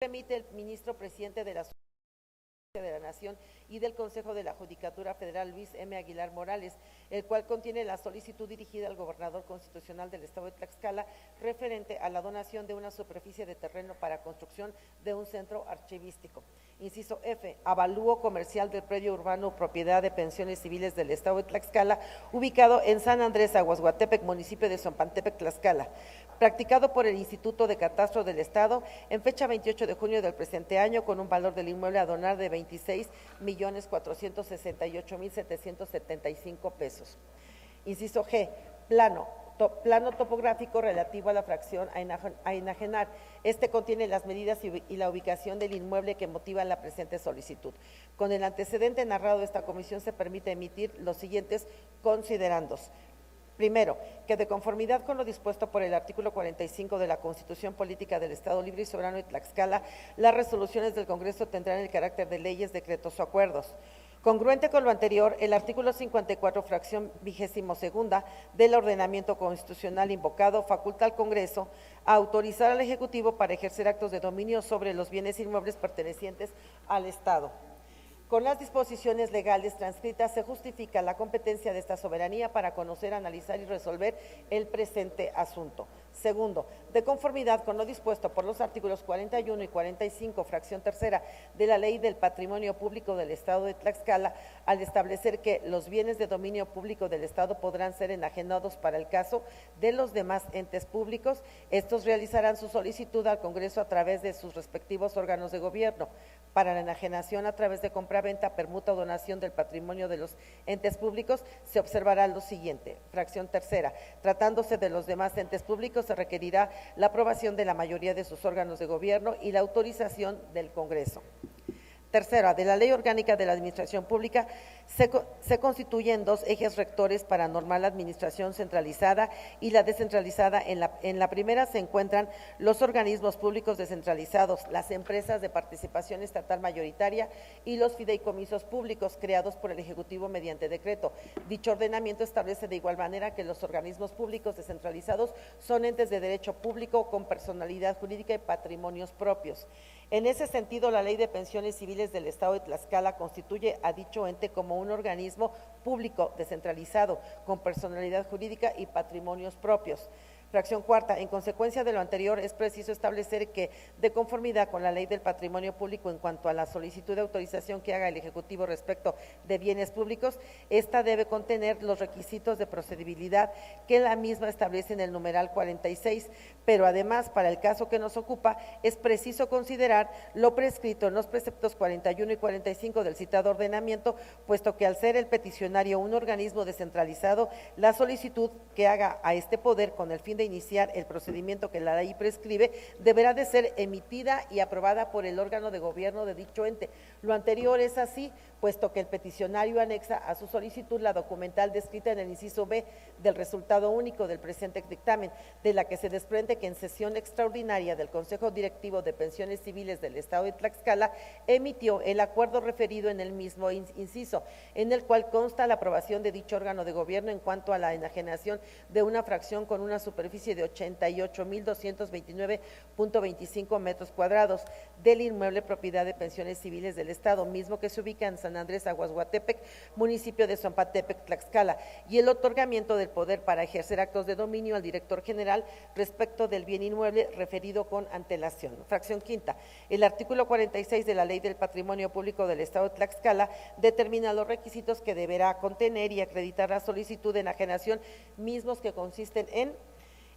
emite el ministro presidente de la Nación y del Consejo de la Judicatura Federal, Luis M. Aguilar Morales, el cual contiene la solicitud dirigida al gobernador constitucional del estado de Tlaxcala referente a la donación de una superficie de terreno para construcción de un centro archivístico. Inciso F, avalúo comercial del predio urbano propiedad de Pensiones Civiles del estado de Tlaxcala, ubicado en San Andrés Aguasguatepec, municipio de Zompantepec, Tlaxcala, practicado por el Instituto de Catastro del Estado en fecha 28 de junio del presente año, con un valor del inmueble a donar de 26.468.775 pesos. Inciso G, plano topográfico relativo a la fracción a enajenar. Este contiene las medidas y la ubicación del inmueble que motiva la presente solicitud. Con el antecedente narrado de esta comisión se permite emitir los siguientes considerandos. Primero, que de conformidad con lo dispuesto por el artículo 45 de la Constitución Política del Estado Libre y Soberano de Tlaxcala, las resoluciones del Congreso tendrán el carácter de leyes, decretos o acuerdos. Congruente con lo anterior, el artículo 54, fracción 22ª del ordenamiento constitucional invocado faculta al Congreso a autorizar al Ejecutivo para ejercer actos de dominio sobre los bienes inmuebles pertenecientes al Estado. Con las disposiciones legales transcritas se justifica la competencia de esta soberanía para conocer, analizar y resolver el presente asunto. Segundo, de conformidad con lo dispuesto por los artículos 41 y 45, fracción tercera de la Ley del Patrimonio Público del Estado de Tlaxcala, al establecer que los bienes de dominio público del Estado podrán ser enajenados para el caso de los demás entes públicos, estos realizarán su solicitud al Congreso a través de sus respectivos órganos de gobierno. Para la enajenación a través de compra-venta, permuta o donación del patrimonio de los entes públicos, se observará lo siguiente. Fracción tercera, tratándose de los demás entes públicos, se requerirá la aprobación de la mayoría de sus órganos de gobierno y la autorización del Congreso. Tercera, de la Ley Orgánica de la Administración Pública se constituyen dos ejes rectores para normar la administración centralizada y la descentralizada. En la primera se encuentran los organismos públicos descentralizados, las empresas de participación estatal mayoritaria y los fideicomisos públicos creados por el Ejecutivo mediante decreto. Dicho ordenamiento establece de igual manera que los organismos públicos descentralizados son entes de derecho público con personalidad jurídica y patrimonios propios. En ese sentido, la Ley de Pensiones Civiles del Estado de Tlaxcala constituye a dicho ente como un organismo público descentralizado, con personalidad jurídica y patrimonios propios. Fracción cuarta, en consecuencia de lo anterior, es preciso establecer que, de conformidad con la Ley del Patrimonio Público en cuanto a la solicitud de autorización que haga el Ejecutivo respecto de bienes públicos, esta debe contener los requisitos de procedibilidad que la misma establece en el numeral 46, pero además, para el caso que nos ocupa, es preciso considerar lo prescrito en los preceptos 41 y 45 del citado ordenamiento, puesto que al ser el peticionario un organismo descentralizado, la solicitud que haga a este poder con el fin de iniciar el procedimiento que la ley prescribe, deberá de ser emitida y aprobada por el órgano de gobierno de dicho ente. Lo anterior es así, puesto que el peticionario anexa a su solicitud la documental descrita en el inciso B del resultado único del presente dictamen, de la que se desprende que en sesión extraordinaria del Consejo Directivo de Pensiones Civiles del Estado de Tlaxcala emitió el acuerdo referido en el mismo inciso, en el cual consta la aprobación de dicho órgano de gobierno en cuanto a la enajenación de una fracción con una superficie de 88.229.25 metros cuadrados del inmueble propiedad de Pensiones Civiles del Estado, mismo que se ubica en San Andrés Aguasguatepec, municipio de Zompantepec, Tlaxcala, y el otorgamiento del poder para ejercer actos de dominio al director general respecto del bien inmueble referido con antelación. Fracción quinta, el artículo 46 de la Ley del Patrimonio Público del Estado de Tlaxcala determina los requisitos que deberá contener y acreditar la solicitud de enajenación, mismos que consisten en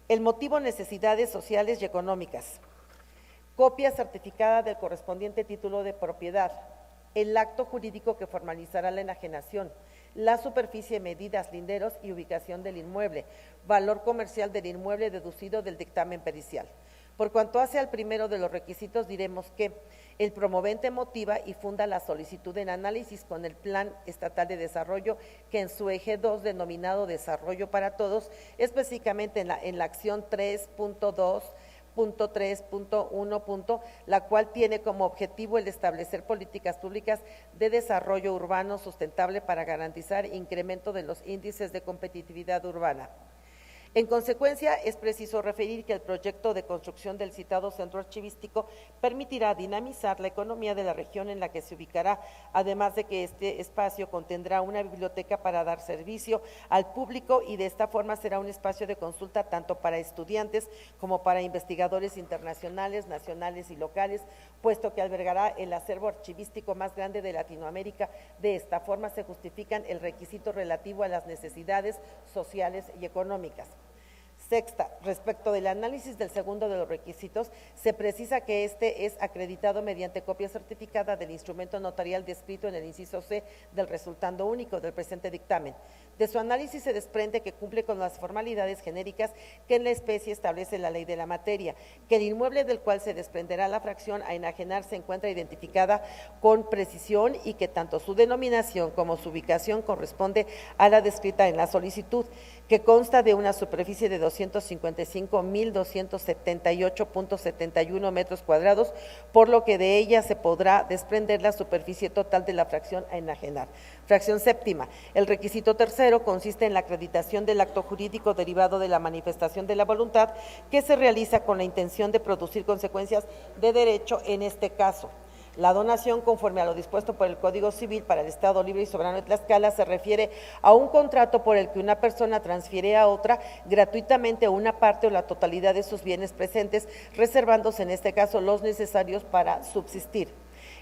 el motivo, necesidades sociales y económicas, copia certificada del correspondiente título de propiedad, el acto jurídico que formalizará la enajenación, la superficie, medidas, linderos y ubicación del inmueble, valor comercial del inmueble deducido del dictamen pericial. Por cuanto hace al primero de los requisitos, diremos que el promovente motiva y funda la solicitud en análisis con el Plan Estatal de Desarrollo, que en su eje 2, denominado Desarrollo para Todos, específicamente en la acción 3.2.3.1, la cual tiene como objetivo el establecer políticas públicas de desarrollo urbano sustentable para garantizar incremento de los índices de competitividad urbana. En consecuencia, es preciso referir que el proyecto de construcción del citado centro archivístico permitirá dinamizar la economía de la región en la que se ubicará, además de que este espacio contendrá una biblioteca para dar servicio al público y de esta forma será un espacio de consulta tanto para estudiantes como para investigadores internacionales, nacionales y locales, puesto que albergará el acervo archivístico más grande de Latinoamérica. De esta forma se justifican el requisito relativo a las necesidades sociales y económicas. Sexta, respecto del análisis del segundo de los requisitos, se precisa que este es acreditado mediante copia certificada del instrumento notarial descrito en el inciso C del resultando único del presente dictamen. De su análisis se desprende que cumple con las formalidades genéricas que en la especie establece la ley de la materia, que el inmueble del cual se desprenderá la fracción a enajenar se encuentra identificada con precisión y que tanto su denominación como su ubicación corresponde a la descrita en la solicitud, que consta de una superficie de 255.278.71 metros cuadrados, por lo que de ella se podrá desprender la superficie total de la fracción a enajenar. Fracción séptima. El requisito tercero consiste en la acreditación del acto jurídico derivado de la manifestación de la voluntad que se realiza con la intención de producir consecuencias de derecho en este caso. La donación, conforme a lo dispuesto por el Código Civil para el Estado Libre y Soberano de Tlaxcala, se refiere a un contrato por el que una persona transfiere a otra gratuitamente una parte o la totalidad de sus bienes presentes, reservándose en este caso los necesarios para subsistir.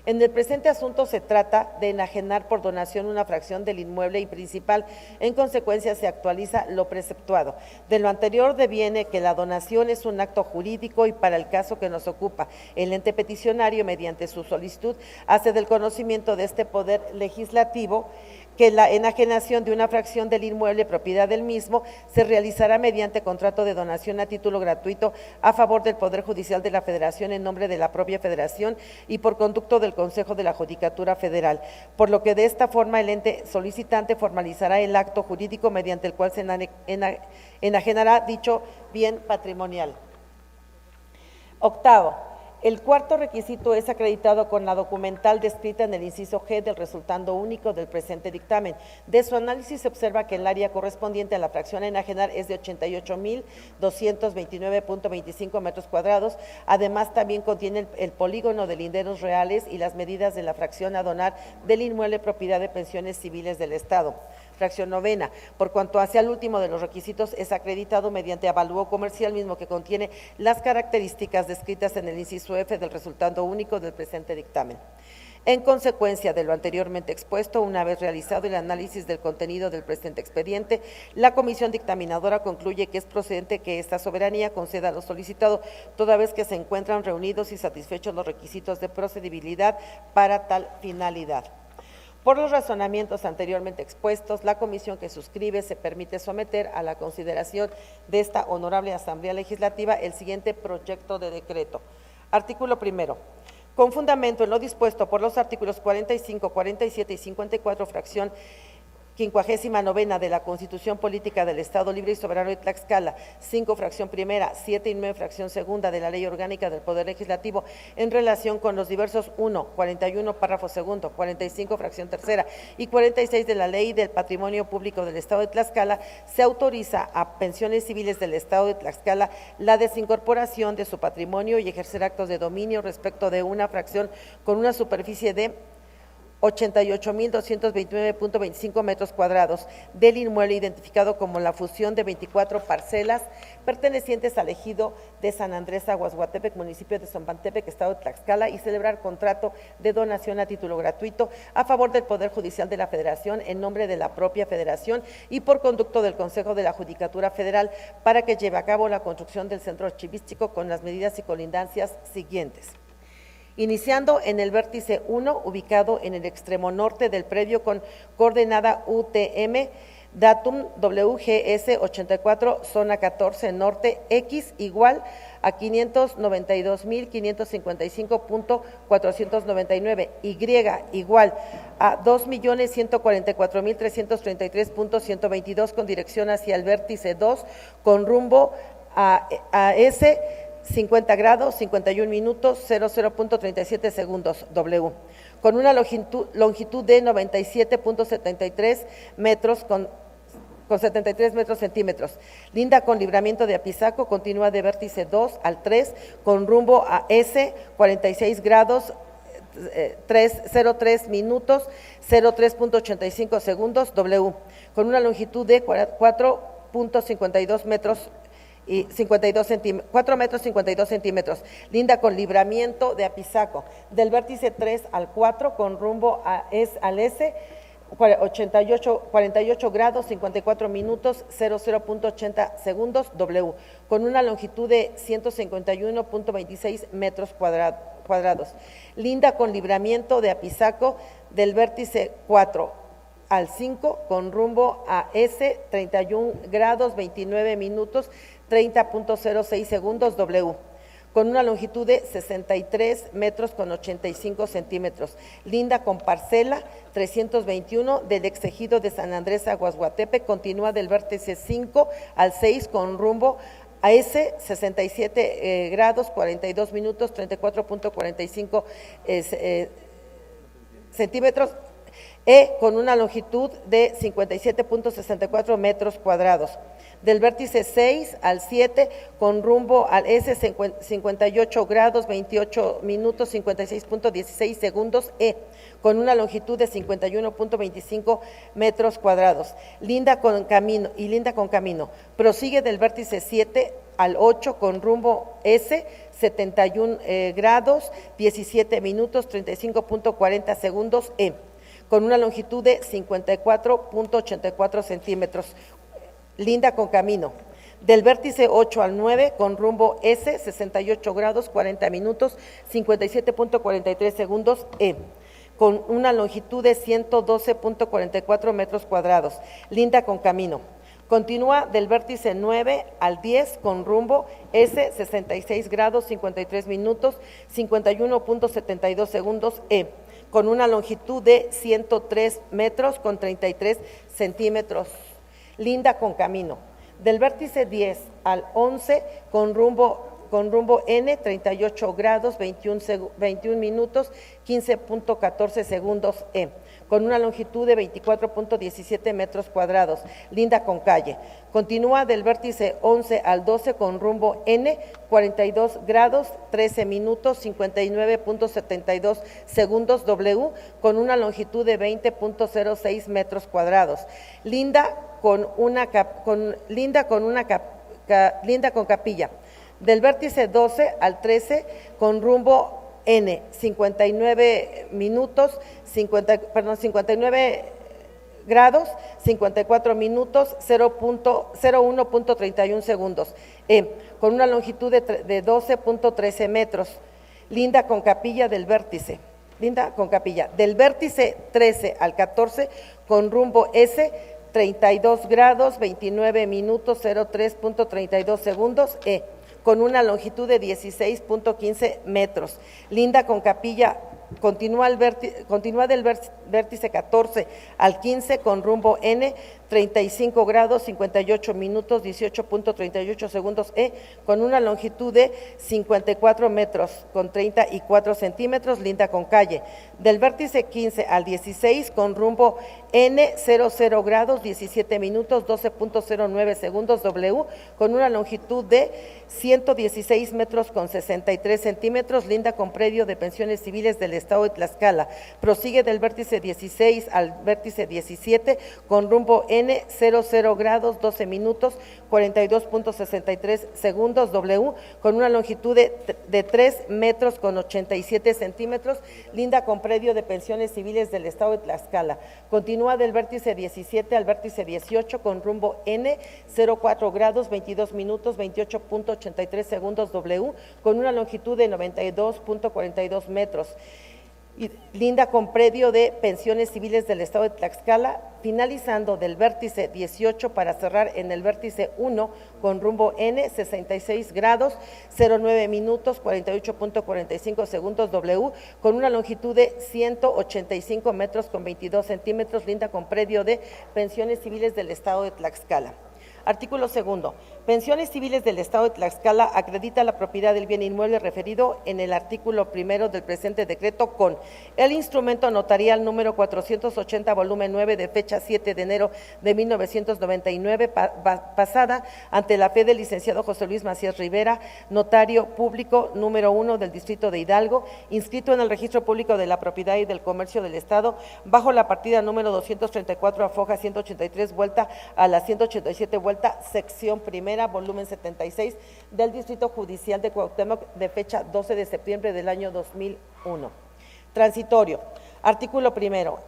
En el presente asunto se trata de enajenar por donación una fracción del inmueble y principal, en consecuencia se actualiza lo preceptuado. De lo anterior deviene que la donación es un acto jurídico y para el caso que nos ocupa, el ente peticionario mediante su solicitud hace del conocimiento de este poder legislativo que la enajenación de una fracción del inmueble propiedad del mismo se realizará mediante contrato de donación a título gratuito a favor del Poder Judicial de la Federación en nombre de la propia Federación y por conducto del Consejo de la Judicatura Federal, por lo que de esta forma el ente solicitante formalizará el acto jurídico mediante el cual se enajenará dicho bien patrimonial. Octavo. El cuarto requisito es acreditado con la documental descrita en el inciso G del resultando único del presente dictamen. De su análisis se observa que el área correspondiente a la fracción a enajenar es de 88.229.25 metros cuadrados. Además, también contiene el polígono de linderos reales y las medidas de la fracción a donar del inmueble propiedad de pensiones civiles del Estado. Fracción novena, por cuanto hacia el último de los requisitos es acreditado mediante avalúo comercial mismo que contiene las características descritas en el inciso F del resultando único del presente dictamen. En consecuencia de lo anteriormente expuesto, una vez realizado el análisis del contenido del presente expediente, la comisión dictaminadora concluye que es procedente que esta soberanía conceda a lo solicitado, toda vez que se encuentran reunidos y satisfechos los requisitos de procedibilidad para tal finalidad. Por los razonamientos anteriormente expuestos, la comisión que suscribe se permite someter a la consideración de esta honorable Asamblea Legislativa el siguiente proyecto de decreto. Artículo primero. Con fundamento en lo dispuesto por los artículos 45, 47 y 54, fracción 59ª de la Constitución Política del Estado Libre y Soberano de Tlaxcala, 5, fracción primera, 7 y 9, fracción segunda de la Ley Orgánica del Poder Legislativo, en relación con los diversos 1, 41, párrafo segundo, 45, fracción tercera y 46 de la Ley del Patrimonio Público del Estado de Tlaxcala, se autoriza a pensiones civiles del Estado de Tlaxcala la desincorporación de su patrimonio y ejercer actos de dominio respecto de una fracción con una superficie de 88.229.25 metros cuadrados del inmueble identificado como la fusión de 24 parcelas pertenecientes al ejido de San Andrés Aguasguatepec, municipio de Zompantepec, estado de Tlaxcala, y celebrar contrato de donación a título gratuito a favor del Poder Judicial de la Federación en nombre de la propia Federación y por conducto del Consejo de la Judicatura Federal para que lleve a cabo la construcción del centro archivístico con las medidas y colindancias siguientes. Iniciando en el vértice 1, ubicado en el extremo norte del predio con coordenada UTM, datum WGS 84, zona 14 norte, X igual a 592.555.499, Y igual a 2.144.333.122 con dirección hacia el vértice 2 con rumbo a S 50 grados, 51 minutos, 00.37 segundos, W, con una longitud de 97.73 metros con 73 metros centímetros. Linda con libramiento de Apizaco, continúa de vértice 2 al 3 con rumbo a S, 46 grados, 03 minutos, 03.85 segundos, W, con una longitud de 4.52 metros y 4 metros 52 centímetros. Linda con libramiento de Apizaco, del vértice 3 al 4 con rumbo al S, 48 grados, 54 minutos, 00.80 segundos, W, con una longitud de 151.26 metros cuadrados. Linda con libramiento de Apizaco, del vértice 4 al 5 con rumbo a S, 31 grados, 29 minutos, 30.06 segundos, W, con una longitud de 63 metros con 85 centímetros. Linda con parcela 321 del exejido de San Andrés Aguasguatepe, continúa del vértice 5 al 6 con rumbo a S, 67 grados, 42 minutos, 34.45 centímetros, E, con una longitud de 57.64 metros cuadrados. Del vértice 6 al 7 con rumbo al S, 58 grados, 28 minutos, 56.16 segundos, E, con una longitud de 51.25 metros cuadrados. Linda con camino. Prosigue del vértice 7 al 8 con rumbo S, 71 grados, 17 minutos, 35.40 segundos, E, con una longitud de 54.84 centímetros. Linda con camino. Del vértice 8 al 9 con rumbo S, 68 grados, 40 minutos, 57.43 segundos, E, con una longitud de 112.44 metros cuadrados. Linda con camino. Continúa del vértice 9 al 10 con rumbo S, 66 grados, 53 minutos, 51.72 segundos, E, con una longitud de 103 metros con 33 centímetros. Linda con camino. Del vértice 10 al 11 con rumbo N, 38 grados, 21 minutos, 15.14 segundos, E, con una longitud de 24.17 metros cuadrados. Linda con calle. Continúa del vértice 11 al 12 con rumbo N, 42 grados, 13 minutos, 59.72 segundos, W, con una longitud de 20.06 metros cuadrados. Linda con capilla. Del vértice 12 al 13 con rumbo N, 59 grados, 54 minutos, 01.31 segundos, E, con una longitud de 12.13 metros. Linda con capilla del vértice. Del vértice 13 al 14 con rumbo S, 32 grados, 29 minutos, 03.32 segundos, E, con una longitud de 16.15 metros. Linda con capilla. Continúa del vértice 14 al 15 con rumbo N, 35 grados, 58 minutos, 18.38 segundos, E, con una longitud de 54 metros con 34 centímetros. Linda con calle. Del vértice 15 al 16 con rumbo N, 00 grados, 17 minutos, 12.09 segundos, W, con una longitud de 116 metros con 63 centímetros. Linda con predio de pensiones civiles del Estado de Tlaxcala. Prosigue del vértice 16 al vértice 17 con rumbo N, 00 grados, 12 minutos, 42.63 segundos, W, con una longitud de 3 metros con 87 centímetros. Linda con predio de pensiones civiles del Estado de Tlaxcala. Continúa del vértice 17 al vértice 18 con rumbo N, 04 grados, 22 minutos, 28.83 segundos, W, con una longitud de 92.42 metros. Linda con predio de pensiones civiles del Estado de Tlaxcala, finalizando del vértice 18 para cerrar en el vértice 1 con rumbo N, 66 grados, 09 minutos, 48.45 segundos, W, con una longitud de 185 metros con 22 centímetros. Linda con predio de pensiones civiles del Estado de Tlaxcala. Artículo segundo. Pensiones Civiles del Estado de Tlaxcala acredita la propiedad del bien inmueble referido en el artículo primero del presente decreto con el instrumento notarial número 480, volumen 9, de fecha 7 de enero de 1999, pasada ante la fe del licenciado José Luis Macías Rivera, notario público número 1 del Distrito de Hidalgo, inscrito en el Registro Público de la Propiedad y del Comercio del Estado, bajo la partida número 234, a foja 183, vuelta a la 187, vuelta, sección primera, volumen 76 del Distrito Judicial de Cuauhtémoc, de fecha 12 de septiembre del año 2001. Transitorio. Artículo primero.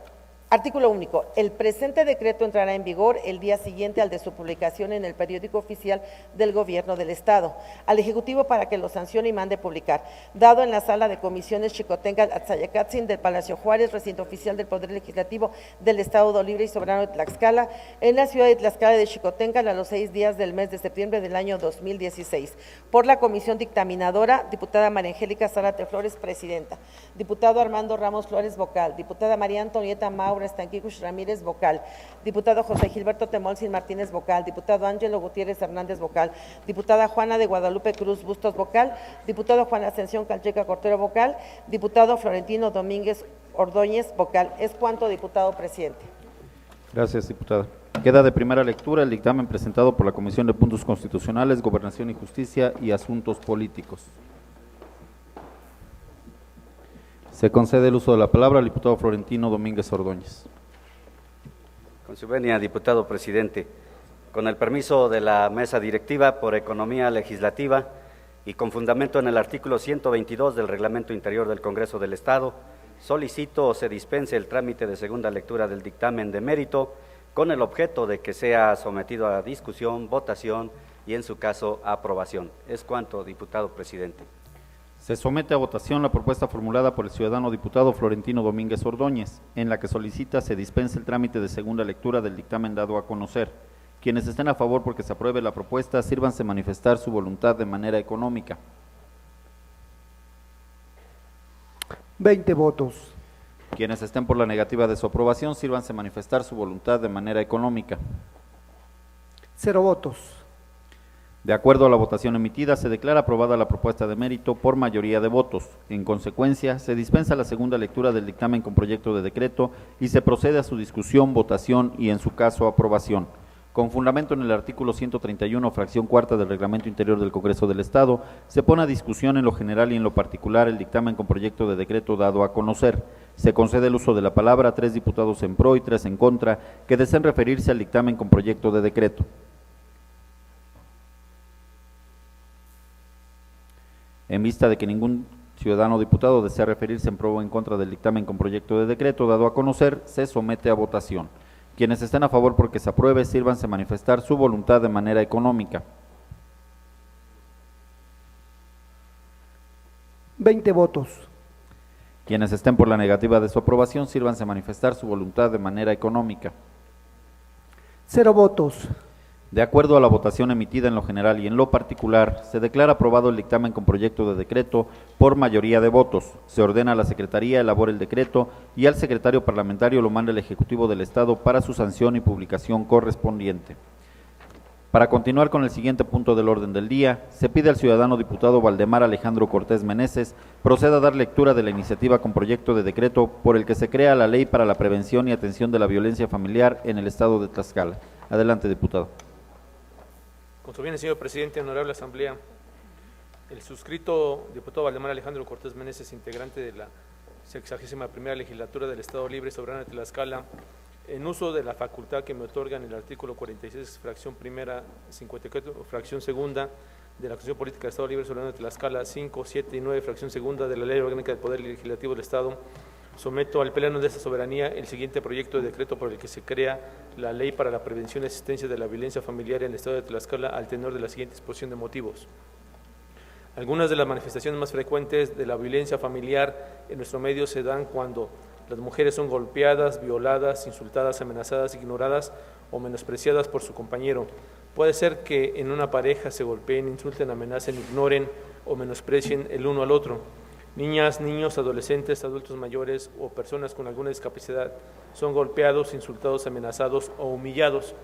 Artículo único. El presente decreto entrará en vigor el día siguiente al de su publicación en el periódico oficial del Gobierno del Estado. Al Ejecutivo para que lo sancione y mande publicar. Dado en la Sala de Comisiones Xicoténcatl Atzayacatzin del Palacio Juárez, recinto oficial del Poder Legislativo del Estado Libre y Soberano de Tlaxcala, en la ciudad de Tlaxcala de Xicoténcatl, a los 6 días del mes de septiembre del año 2016. Por la Comisión Dictaminadora, diputada María Angélica Zárate Flores, presidenta. Diputado Armando Ramos Flores, vocal. Diputada María Antonieta Maura Estanquicus Ramírez, vocal. Diputado José Gilberto Temolsin Martínez, vocal. Diputado Ángelo Gutiérrez Hernández, vocal. Diputada Juana de Guadalupe Cruz Bustos, vocal. Diputado Juan Ascensión Calcheca Cortero, vocal. Diputado Florentino Domínguez Ordóñez, vocal. Es cuanto, diputado presidente. Gracias, diputada. Queda de primera lectura el dictamen presentado por la Comisión de Puntos Constitucionales, Gobernación y Justicia y Asuntos Políticos. Se concede el uso de la palabra al diputado Florentino Domínguez Ordóñez. Con su venia, diputado presidente, con el permiso de la mesa directiva por economía legislativa y con fundamento en el artículo 122 del Reglamento Interior del Congreso del Estado, solicito se dispense el trámite de segunda lectura del dictamen de mérito con el objeto de que sea sometido a discusión, votación y, en su caso, aprobación. Es cuanto, diputado presidente. Se somete a votación la propuesta formulada por el ciudadano diputado Florentino Domínguez Ordóñez, en la que solicita se dispense el trámite de segunda lectura del dictamen dado a conocer. Quienes estén a favor porque se apruebe la propuesta, sírvanse manifestar su voluntad de manera económica. 20 votos. Quienes estén por la negativa de su aprobación, sírvanse manifestar su voluntad de manera económica. 0 votos. De acuerdo a la votación emitida, se declara aprobada la propuesta de mérito por mayoría de votos. En consecuencia, se dispensa la segunda lectura del dictamen con proyecto de decreto y se procede a su discusión, votación y, en su caso, aprobación. Con fundamento en el artículo 131, fracción cuarta del Reglamento Interior del Congreso del Estado, se pone a discusión en lo general y en lo particular el dictamen con proyecto de decreto dado a conocer. Se concede el uso de la palabra a 3 diputados en pro y 3 en contra que deseen referirse al dictamen con proyecto de decreto. En vista de que ningún ciudadano diputado desea referirse en pro o en contra del dictamen con proyecto de decreto dado a conocer, se somete a votación. Quienes estén a favor porque se apruebe, sírvanse manifestar su voluntad de manera económica. 20 votos. Quienes estén por la negativa de su aprobación, sírvanse manifestar su voluntad de manera económica. 0 votos. De acuerdo a la votación emitida en lo general y en lo particular, se declara aprobado el dictamen con proyecto de decreto por mayoría de votos. Se ordena a la Secretaría elabore el decreto y al secretario parlamentario lo manda el Ejecutivo del Estado para su sanción y publicación correspondiente. Para continuar con el siguiente punto del orden del día, se pide al ciudadano diputado Valdemar Alejandro Cortés Meneses proceda a dar lectura de la iniciativa con proyecto de decreto por el que se crea la Ley para la Prevención y Atención de la Violencia Familiar en el Estado de Tlaxcala. Adelante, diputado. Con su bien, señor presidente, honorable asamblea, el suscrito diputado Valdemar Alejandro Cortés Meneses, integrante de la 61ª legislatura del Estado Libre y Soberano de Tlaxcala, en uso de la facultad que me otorgan el artículo 46, fracción primera, 54, fracción segunda de la Constitución Política del Estado Libre y Soberano de Tlaxcala, 5, 7 y 9, fracción segunda de la Ley Orgánica del Poder Legislativo del Estado, someto al Pleno de esta soberanía el siguiente proyecto de decreto por el que se crea la Ley para la Prevención y Asistencia de la Violencia Familiar en el Estado de Tlaxcala, al tenor de la siguiente exposición de motivos. Algunas de las manifestaciones más frecuentes de la violencia familiar en nuestro medio se dan cuando las mujeres son golpeadas, violadas, insultadas, amenazadas, ignoradas o menospreciadas por su compañero. Puede ser que en una pareja se golpeen, insulten, amenacen, ignoren o menosprecien el uno al otro. Niñas, niños, adolescentes, adultos mayores o personas con alguna discapacidad son golpeados, insultados, amenazados o humillados.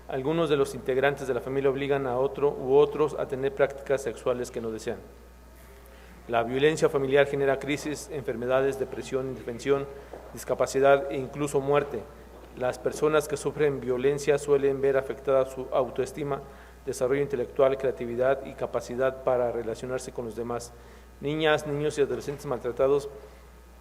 Algunos de los integrantes de la familia obligan a otro u otros a tener prácticas sexuales que no desean. La violencia familiar genera crisis, enfermedades, depresión, indefensión, discapacidad e incluso muerte. Las personas que sufren violencia suelen ver afectada su autoestima, desarrollo intelectual, creatividad y capacidad para relacionarse con los demás. Niñas, niños y adolescentes maltratados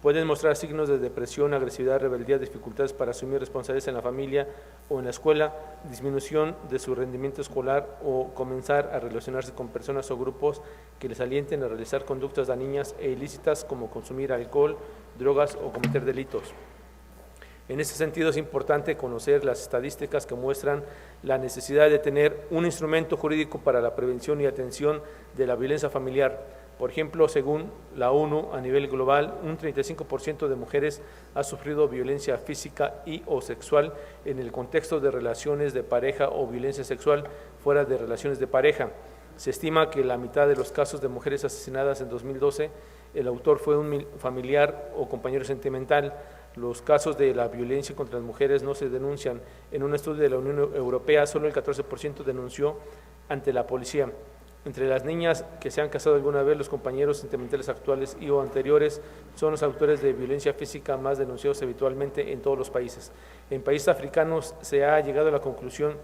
pueden mostrar signos de depresión, agresividad, rebeldía, dificultades para asumir responsabilidades en la familia o en la escuela, disminución de su rendimiento escolar o comenzar a relacionarse con personas o grupos que les alienten a realizar conductas dañinas e ilícitas como consumir alcohol, drogas o cometer delitos. En ese sentido es importante conocer las estadísticas que muestran la necesidad de tener un instrumento jurídico para la prevención y atención de la violencia familiar. Por ejemplo, según la ONU, a nivel global, un 35% de mujeres ha sufrido violencia física y o sexual en el contexto de relaciones de pareja o violencia sexual fuera de relaciones de pareja. Se estima que la mitad de los casos de mujeres asesinadas en 2012, el autor fue un familiar o compañero sentimental. Los casos de la violencia contra las mujeres no se denuncian. En un estudio de la Unión Europea, solo el 14% denunció ante la policía. Entre las niñas que se han casado alguna vez, los compañeros sentimentales actuales y o anteriores son los autores de violencia física más denunciados habitualmente en todos los países. En países africanos se ha llegado a la conclusión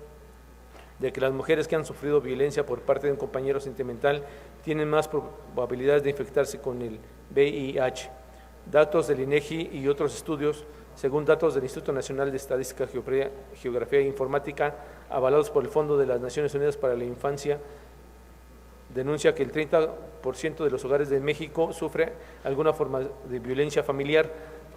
de que las mujeres que han sufrido violencia por parte de un compañero sentimental tienen más probabilidades de infectarse con el VIH. Datos del INEGI y otros estudios, según datos del Instituto Nacional de Estadística, Geografía e Informática, avalados por el Fondo de las Naciones Unidas para la Infancia, denuncia que el 30% de los hogares de México sufre alguna forma de violencia familiar.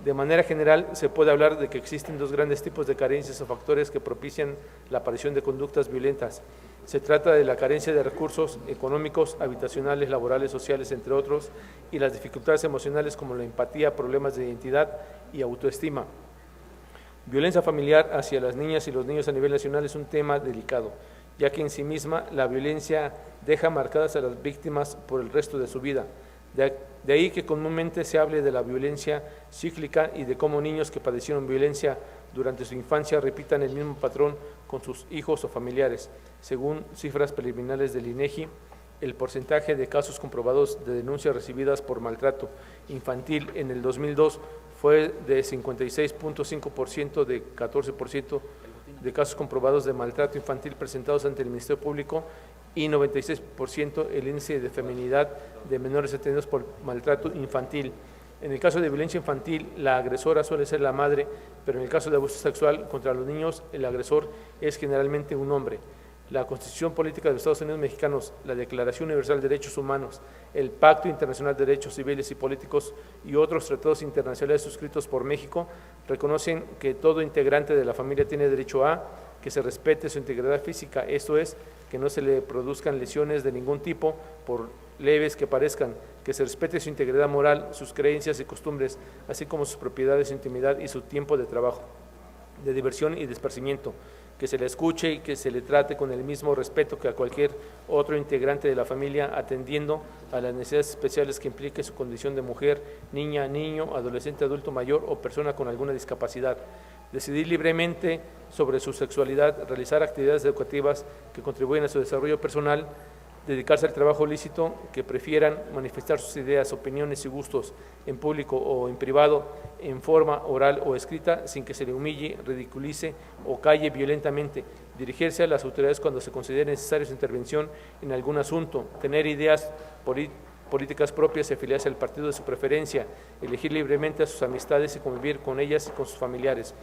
De manera general, se puede hablar de que existen dos grandes tipos de carencias o factores que propician la aparición de conductas violentas. Se trata de la carencia de recursos económicos, habitacionales, laborales, sociales, entre otros, y las dificultades emocionales como la empatía, problemas de identidad y autoestima. Violencia familiar hacia las niñas y los niños a nivel nacional es un tema delicado, ya que en sí misma la violencia deja marcadas a las víctimas por el resto de su vida. De ahí que comúnmente se hable de la violencia cíclica y de cómo niños que padecieron violencia durante su infancia repitan el mismo patrón con sus hijos o familiares. Según cifras preliminares del INEGI, el porcentaje de casos comprobados de denuncias recibidas por maltrato infantil en el 2002 fue de 56.5% de 14% de casos comprobados de maltrato infantil presentados ante el Ministerio Público y 96% el índice de feminidad de menores detenidos por maltrato infantil. En el caso de violencia infantil, la agresora suele ser la madre, pero en el caso de abuso sexual contra los niños, el agresor es generalmente un hombre. La Constitución Política de los Estados Unidos Mexicanos, la Declaración Universal de Derechos Humanos, el Pacto Internacional de Derechos Civiles y Políticos y otros tratados internacionales suscritos por México reconocen que todo integrante de la familia tiene derecho a que se respete su integridad física, esto es, que no se le produzcan lesiones de ningún tipo, por leves que parezcan, que se respete su integridad moral, sus creencias y costumbres, así como sus propiedades, su intimidad y su tiempo de trabajo, de diversión y de esparcimiento, que se le escuche y que se le trate con el mismo respeto que a cualquier otro integrante de la familia, atendiendo a las necesidades especiales que implique su condición de mujer, niña, niño, adolescente, adulto mayor o persona con alguna discapacidad. Decidir libremente sobre su sexualidad, realizar actividades educativas que contribuyen a su desarrollo personal, dedicarse al trabajo lícito, que prefieran manifestar sus ideas, opiniones y gustos en público o en privado, en forma oral o escrita, sin que se le humille, ridiculice o calle violentamente, dirigirse a las autoridades cuando se considere necesaria su intervención en algún asunto, tener ideas políticas propias y afiliarse al partido de su preferencia, elegir libremente a sus amistades y convivir con ellas y con sus familiares.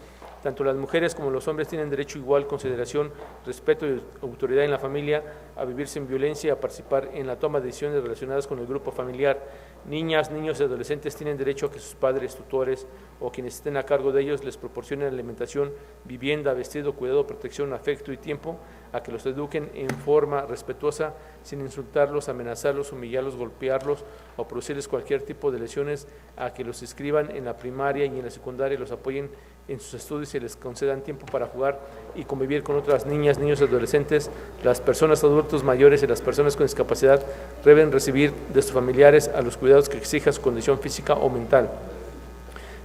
Tanto las mujeres como los hombres tienen derecho a igual consideración, respeto y autoridad en la familia, a vivir sin violencia y a participar en la toma de decisiones relacionadas con el grupo familiar. Niñas, niños y adolescentes tienen derecho a que sus padres, tutores o quienes estén a cargo de ellos les proporcionen alimentación, vivienda, vestido, cuidado, protección, afecto y tiempo, a que los eduquen en forma respetuosa, sin insultarlos, amenazarlos, humillarlos, golpearlos o producirles cualquier tipo de lesiones, a que los inscriban en la primaria y en la secundaria y los apoyen en sus estudios y les concedan tiempo para jugar y convivir con otras niñas, niños y adolescentes. Las personas adultos mayores y las personas con discapacidad deben recibir de sus familiares a los cuidados que exija su condición física o mental.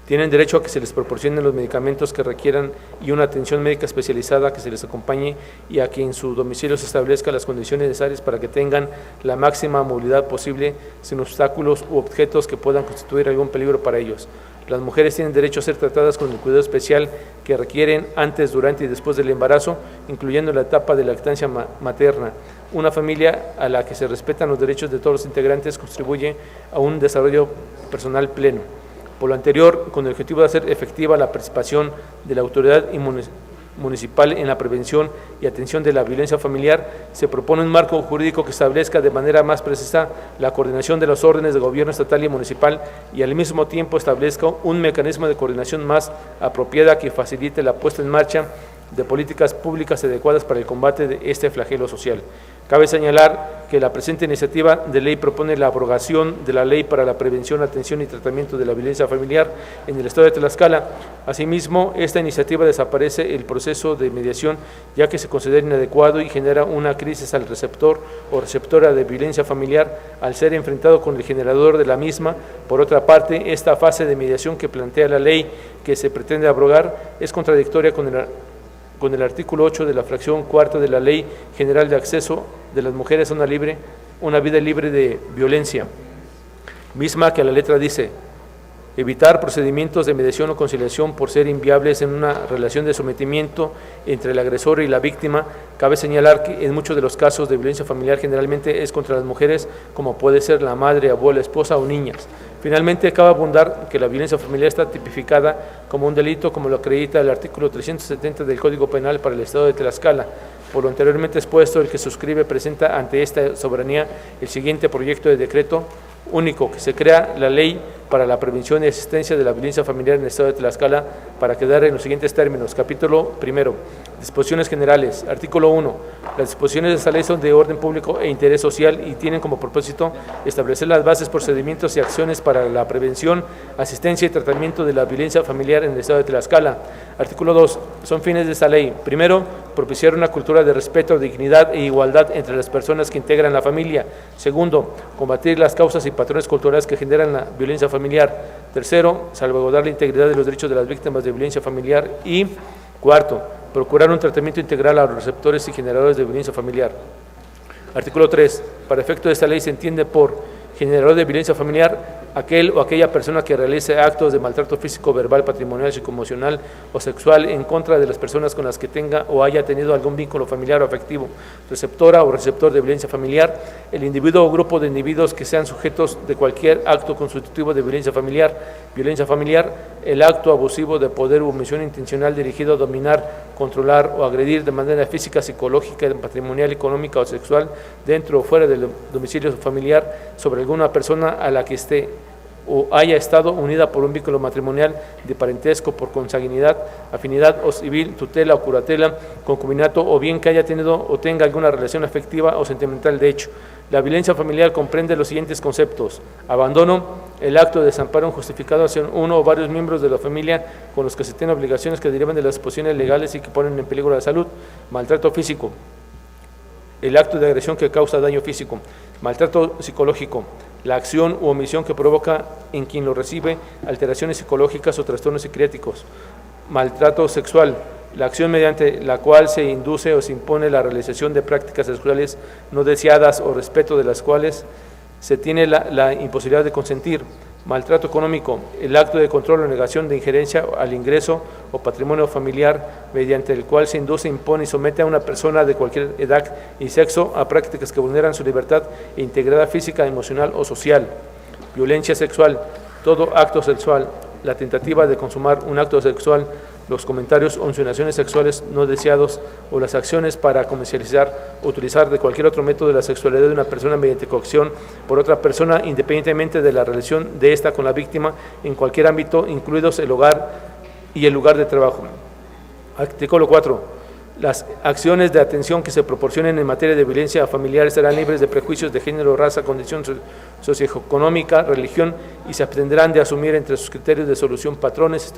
Tienen derecho a que se les proporcionen los medicamentos que requieran y una atención médica especializada que se les acompañe y a que en su domicilio se establezcan las condiciones necesarias para que tengan la máxima movilidad posible sin obstáculos u objetos que puedan constituir algún peligro para ellos. Las mujeres tienen derecho a ser tratadas con el cuidado especial que requieren antes, durante y después del embarazo, incluyendo la etapa de lactancia materna. Una familia a la que se respetan los derechos de todos los integrantes contribuye a un desarrollo personal pleno. Por lo anterior, con el objetivo de hacer efectiva la participación de la autoridad municipal en la prevención y atención de la violencia familiar, se propone un marco jurídico que establezca de manera más precisa la coordinación de los órdenes de gobierno estatal y municipal y al mismo tiempo establezca un mecanismo de coordinación más apropiada que facilite la puesta en marcha de políticas públicas adecuadas para el combate de este flagelo social. Cabe señalar que la presente iniciativa de ley propone la abrogación de la Ley para la Prevención, Atención y Tratamiento de la Violencia Familiar en el Estado de Tlaxcala. Asimismo, esta iniciativa desaparece el proceso de mediación, ya que se considera inadecuado y genera una crisis al receptor o receptora de violencia familiar al ser enfrentado con el generador de la misma. Por otra parte, esta fase de mediación que plantea la ley que se pretende abrogar es contradictoria con el artículo 8 de la fracción cuarta de la Ley General de Acceso de las Mujeres a una vida libre de violencia, misma que a la letra dice: evitar procedimientos de mediación o conciliación por ser inviables en una relación de sometimiento entre el agresor y la víctima. Cabe señalar que en muchos de los casos de violencia familiar generalmente es contra las mujeres, como puede ser la madre, abuela, esposa o niñas. Finalmente, cabe abundar que la violencia familiar está tipificada como un delito, como lo acredita el artículo 370 del Código Penal para el Estado de Tlaxcala. Por lo anteriormente expuesto, el que suscribe presenta ante esta soberanía el siguiente proyecto de decreto único, que se crea la Ley para la Prevención y Asistencia de la Violencia Familiar en el Estado de Tlaxcala, para quedar en los siguientes términos. Capítulo primero. Disposiciones generales. Artículo 1. Las disposiciones de esta ley son de orden público e interés social y tienen como propósito establecer las bases, procedimientos y acciones para la prevención, asistencia y tratamiento de la violencia familiar en el Estado de Tlaxcala. Artículo 2. Son fines de esta ley: primero, propiciar una cultura de respeto, dignidad e igualdad entre las personas que integran la familia. Segundo, combatir las causas y patrones culturales que generan la violencia familiar. Tercero, salvaguardar la integridad de los derechos de las víctimas de violencia familiar. Y cuarto, procurar un tratamiento integral a los receptores y generadores de violencia familiar. Artículo 3. Para efecto de esta ley se entiende por generador de violencia familiar aquel o aquella persona que realice actos de maltrato físico, verbal, patrimonial, psicoemocional o sexual en contra de las personas con las que tenga o haya tenido algún vínculo familiar o afectivo. Receptora o receptor de violencia familiar, el individuo o grupo de individuos que sean sujetos de cualquier acto constitutivo de violencia familiar. Violencia familiar, el acto abusivo de poder u omisión intencional dirigido a dominar, controlar o agredir de manera física, psicológica, patrimonial, económica o sexual dentro o fuera del domicilio familiar sobre alguna persona a la que esté o haya estado unida por un vínculo matrimonial, de parentesco, por consanguinidad, afinidad o civil, tutela o curatela, concubinato, o bien que haya tenido o tenga alguna relación afectiva o sentimental de hecho. La violencia familiar comprende los siguientes conceptos: abandono, el acto de desamparo injustificado hacia uno o varios miembros de la familia con los que se tienen obligaciones que derivan de las disposiciones legales y que ponen en peligro la salud; maltrato físico, el acto de agresión que causa daño físico; maltrato psicológico, la acción u omisión que provoca en quien lo recibe alteraciones psicológicas o trastornos psiquiátricos; maltrato sexual, la acción mediante la cual se induce o se impone la realización de prácticas sexuales no deseadas o respecto de las cuales se tiene la imposibilidad de consentir; maltrato económico, el acto de control o negación de injerencia al ingreso o patrimonio familiar mediante el cual se induce, impone y somete a una persona de cualquier edad y sexo a prácticas que vulneran su libertad e integridad física, emocional o social; violencia sexual, todo acto sexual, la tentativa de consumar un acto sexual, los comentarios o insinuaciones sexuales no deseados o las acciones para comercializar o utilizar de cualquier otro método de la sexualidad de una persona mediante coacción por otra persona, independientemente de la relación de ésta con la víctima, en cualquier ámbito, incluidos el hogar y el lugar de trabajo. Artículo 4. Las acciones de atención que se proporcionen en materia de violencia familiar serán libres de prejuicios de género, raza, condición socioeconómica, religión, y se abstendrán de asumir entre sus criterios de solución patrones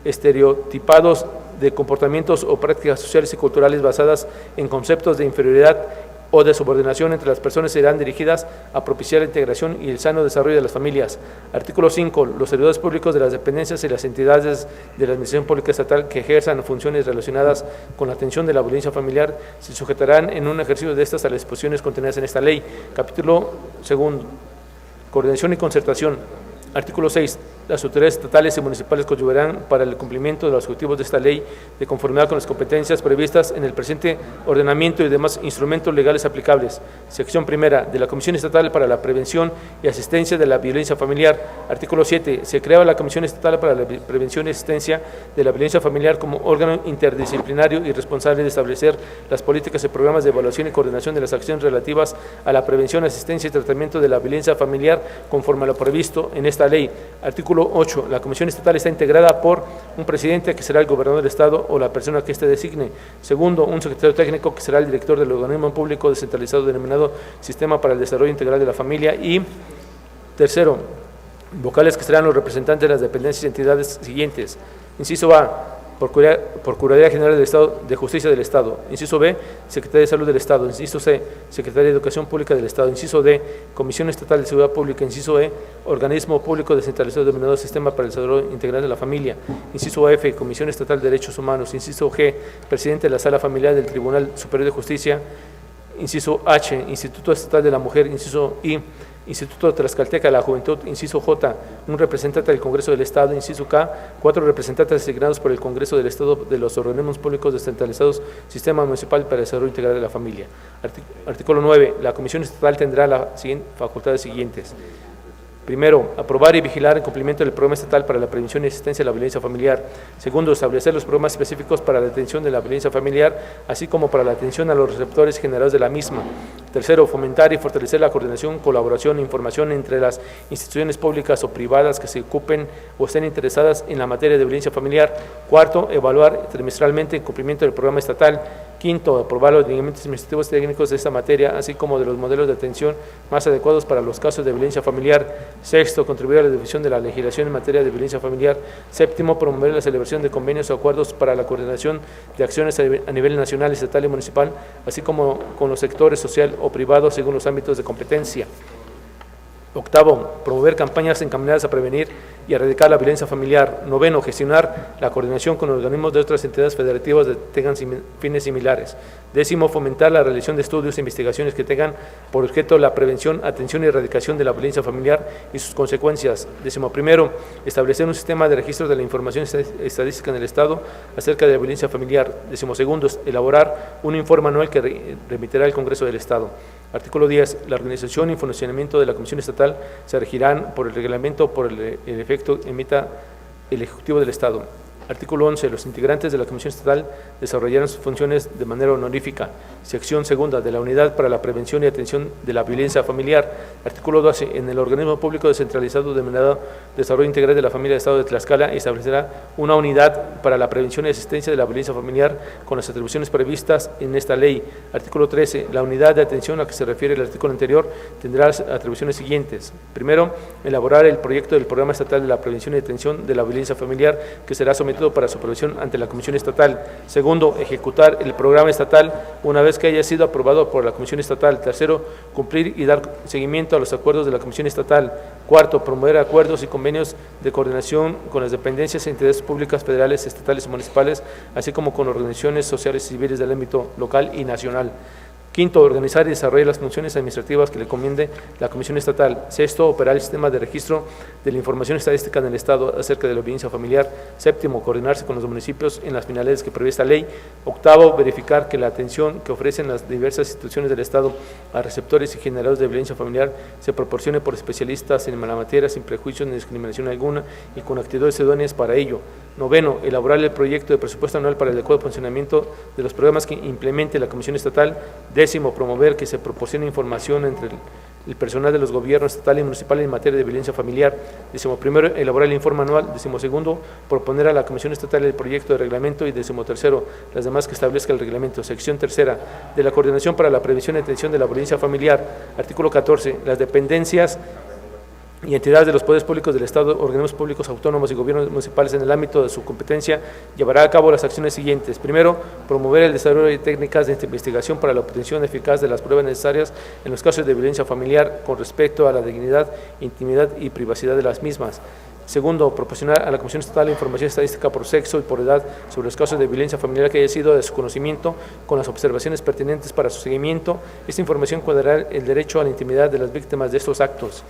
estereotipados de comportamientos o prácticas sociales y culturales basadas en conceptos de inferioridad o de subordinación entre las personas serán dirigidas a propiciar la integración y el sano desarrollo de las familias. Artículo 5. Los servidores públicos de las dependencias y las entidades de la Administración Pública Estatal que ejerzan funciones relacionadas con la atención de la violencia familiar se sujetarán en un ejercicio de estas a las disposiciones contenidas en esta ley. Capítulo 2. Coordinación y concertación. Artículo 6. Las autoridades estatales y municipales coadyuvarán para el cumplimiento de los objetivos de esta ley de conformidad con las competencias previstas en el presente ordenamiento y demás instrumentos legales aplicables. Sección primera de la Comisión Estatal para la Prevención y Asistencia de la Violencia Familiar. Artículo 7. Se crea la Comisión Estatal para la Prevención y Asistencia de la Violencia Familiar como órgano interdisciplinario y responsable de establecer las políticas y programas de evaluación y coordinación de las acciones relativas a la prevención, asistencia y tratamiento de la violencia familiar conforme a lo previsto en esta ley. Artículo 8. La Comisión Estatal está integrada por un presidente que será el gobernador del Estado o la persona que éste designe. Segundo, un secretario técnico que será el director del organismo público descentralizado denominado Sistema para el Desarrollo Integral de la Familia. Y tercero, vocales que serán los representantes de las dependencias y entidades siguientes. Inciso A. Procuraduría General del Estado de Justicia del Estado. Inciso B, Secretaría de Salud del Estado. Inciso C, Secretaría de Educación Pública del Estado. Inciso D, Comisión Estatal de Seguridad Pública. Inciso E, Organismo Público Descentralizado denominado Sistema para el Desarrollo Integral de la Familia. Inciso F, Comisión Estatal de Derechos Humanos. Inciso G, Presidente de la Sala Familiar del Tribunal Superior de Justicia. Inciso H, Instituto Estatal de la Mujer. Inciso I, Instituto Tlaxcalteca de la Juventud. Inciso J, un representante del Congreso del Estado. Inciso K, 4 representantes designados por el Congreso del Estado de los organismos públicos descentralizados, Sistema Municipal para el Desarrollo Integral de la Familia. Artículo 9. La Comisión Estatal tendrá las facultades siguientes. Primero, aprobar y vigilar el cumplimiento del Programa Estatal para la Prevención y Asistencia de la Violencia Familiar. Segundo, establecer los programas específicos para la atención de la violencia familiar, así como para la atención a los receptores generadores de la misma. Tercero, fomentar y fortalecer la coordinación, colaboración e información entre las instituciones públicas o privadas que se ocupen o estén interesadas en la materia de violencia familiar. Cuarto, evaluar trimestralmente el cumplimiento del programa estatal. Quinto, aprobar los lineamientos administrativos técnicos de esta materia, así como de los modelos de atención más adecuados para los casos de violencia familiar. Sexto, contribuir a la difusión de la legislación en materia de violencia familiar. Séptimo, promover la celebración de convenios o acuerdos para la coordinación de acciones a nivel nacional, estatal y municipal, así como con los sectores social o privado según los ámbitos de competencia. Octavo, promover campañas encaminadas a prevenir y erradicar la violencia familiar. Noveno, gestionar la coordinación con organismos de otras entidades federativas que tengan fines similares. Décimo, fomentar la realización de estudios e investigaciones que tengan por objeto la prevención, atención y erradicación de la violencia familiar y sus consecuencias. Décimo primero, establecer un sistema de registro de la información estadística en el Estado acerca de la violencia familiar. Décimo segundo, elaborar un informe anual que remitirá al Congreso del Estado. Artículo 10. La organización y funcionamiento de la Comisión Estatal se regirán por el reglamento por el efecto emita el Ejecutivo del Estado. Artículo 11. Los integrantes de la Comisión Estatal desarrollarán sus funciones de manera honorífica. Sección segunda de la Unidad para la Prevención y Atención de la Violencia Familiar. Artículo 12. En el organismo público descentralizado denominado Desarrollo Integral de la Familia del Estado de Tlaxcala establecerá una unidad para la prevención y asistencia de la violencia familiar con las atribuciones previstas en esta ley. Artículo 13. La unidad de atención a que se refiere el artículo anterior tendrá las atribuciones siguientes. Primero, elaborar el proyecto del Programa Estatal de la Prevención y Atención de la Violencia Familiar que será sometido para supervisión ante la Comisión Estatal. Segundo, ejecutar el programa estatal una vez que haya sido aprobado por la Comisión Estatal. Tercero, cumplir y dar seguimiento a los acuerdos de la Comisión Estatal. Cuarto, promover acuerdos y convenios de coordinación con las dependencias e entidades públicas federales, estatales y municipales, así como con organizaciones sociales y civiles del ámbito local y nacional. Quinto, organizar y desarrollar las funciones administrativas que le encomiende la Comisión Estatal. Sexto, operar el sistema de registro de la información estadística en el Estado acerca de la violencia familiar. Séptimo, coordinarse con los municipios en las finalidades que prevé esta ley. Octavo, verificar que la atención que ofrecen las diversas instituciones del Estado a receptores y generadores de violencia familiar se proporcione por especialistas en la materia sin prejuicios ni discriminación alguna y con actitudes idóneas para ello. Noveno, elaborar el proyecto de presupuesto anual para el adecuado funcionamiento de los programas que implemente la Comisión Estatal. Décimo, promover que se proporcione información entre el personal de los gobiernos estatal y municipal en materia de violencia familiar. Décimo primero, elaborar el informe anual. Décimo segundo, proponer a la Comisión Estatal el proyecto de reglamento. Y décimo tercero, las demás que establezca el reglamento. Sección tercera, de la Coordinación para la Prevención y Atención de la Violencia Familiar. Artículo 14, las dependencias y entidades de los poderes públicos del Estado, organismos públicos autónomos y gobiernos municipales en el ámbito de su competencia, llevará a cabo las acciones siguientes. Primero, promover el desarrollo de técnicas de investigación para la obtención eficaz de las pruebas necesarias en los casos de violencia familiar con respecto a la dignidad, intimidad y privacidad de las mismas. Segundo, proporcionar a la Comisión Estatal información estadística por sexo y por edad sobre los casos de violencia familiar que haya sido de su conocimiento, con las observaciones pertinentes para su seguimiento. Esta información cuidará el derecho a la intimidad de las víctimas de estos actos.